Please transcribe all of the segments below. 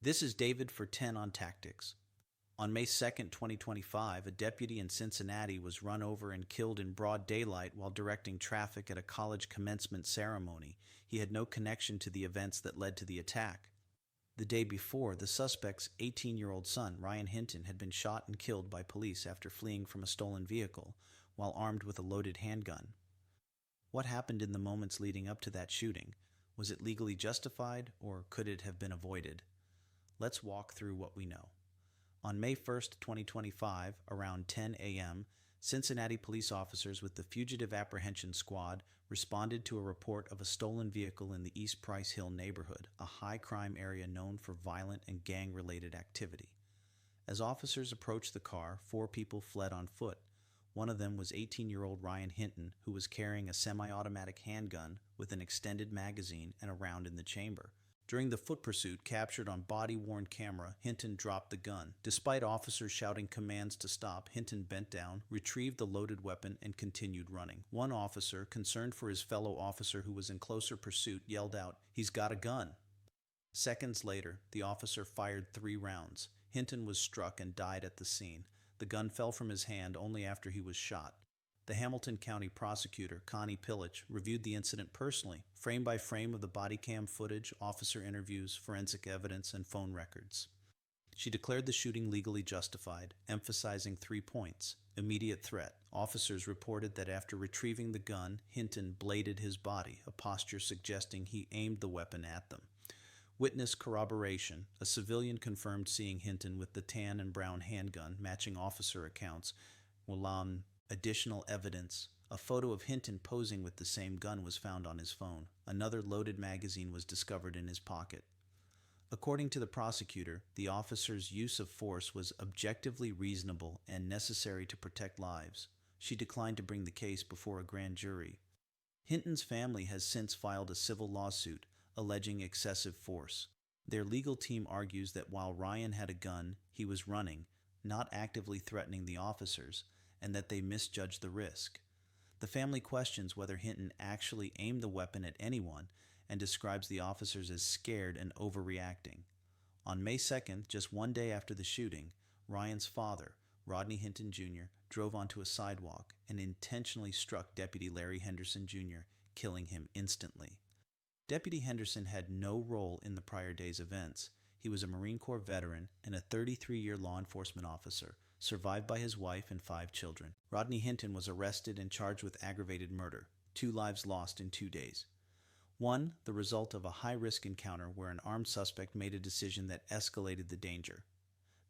This is David for 10 on Tactics. On May 2nd, 2025, a deputy in Cincinnati was run over and killed in broad daylight while directing traffic at a college commencement ceremony. He had no connection to the events that led to the attack. The day before, the suspect's 18-year-old son, Ryan Hinton, had been shot and killed by police after fleeing from a stolen vehicle while armed with a loaded handgun. What happened in the moments leading up to that shooting? Was it legally justified, or could it have been avoided? Let's walk through what we know. On May 1st, 2025, around 10 a.m., Cincinnati police officers with the Fugitive Apprehension Squad responded to a report of a stolen vehicle in the East Price Hill neighborhood, a high-crime area known for violent and gang-related activity. As officers approached the car, 4 people fled on foot. One of them was 18-year-old Ryan Hinton, who was carrying a semi-automatic handgun with an extended magazine and a round in the chamber. During the foot pursuit captured on body-worn camera, Hinton dropped the gun. Despite officers shouting commands to stop, Hinton bent down, retrieved the loaded weapon, and continued running. One officer, concerned for his fellow officer who was in closer pursuit, yelled out, "He's got a gun!" Seconds later, the officer fired 3 rounds. Hinton was struck and died at the scene. The gun fell from his hand only after he was shot. The Hamilton County prosecutor, Connie Pillich, reviewed the incident personally, frame by frame of the body cam footage, officer interviews, forensic evidence, and phone records. She declared the shooting legally justified, emphasizing 3 points. Immediate threat. Officers reported that after retrieving the gun, Hinton bladed his body, a posture suggesting he aimed the weapon at them. Witness corroboration. A civilian confirmed seeing Hinton with the tan and brown handgun, matching officer accounts. Additional evidence. A photo of Hinton posing with the same gun was found on his phone. Another loaded magazine was discovered in his pocket. According to the prosecutor, the officer's use of force was objectively reasonable and necessary to protect lives. She declined to bring the case before a grand jury. Hinton's family has since filed a civil lawsuit alleging excessive force. Their legal team argues that while Ryan had a gun, he was running, not actively threatening the officers, and that they misjudged the risk. The family questions whether Hinton actually aimed the weapon at anyone and describes the officers as scared and overreacting. On May 2nd, just 1 day after the shooting, Ryan's father, Rodney Hinton Jr., drove onto a sidewalk and intentionally struck Deputy Larry Henderson Jr., killing him instantly. Deputy Henderson had no role in the prior day's events. He was a Marine Corps veteran and a 33-year law enforcement officer, survived by his wife and 5 children. Rodney Hinton was arrested and charged with aggravated murder. 2 lives lost in 2 days. 1, the result of a high-risk encounter where an armed suspect made a decision that escalated the danger.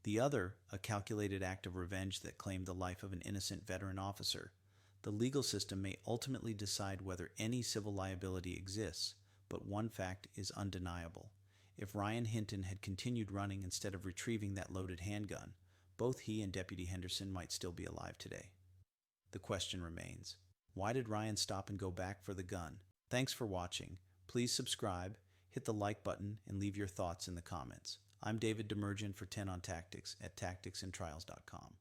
The other, a calculated act of revenge that claimed the life of an innocent veteran officer. The legal system may ultimately decide whether any civil liability exists, but one fact is undeniable. If Ryan Hinton had continued running instead of retrieving that loaded handgun, both he and Deputy Henderson might still be alive today. The question remains, why did Ryan stop and go back for the gun? Thanks for watching. Please subscribe, hit the like button, and leave your thoughts in the comments. I'm David Demerjen for 10 on Tactics at tacticsandtrials.com.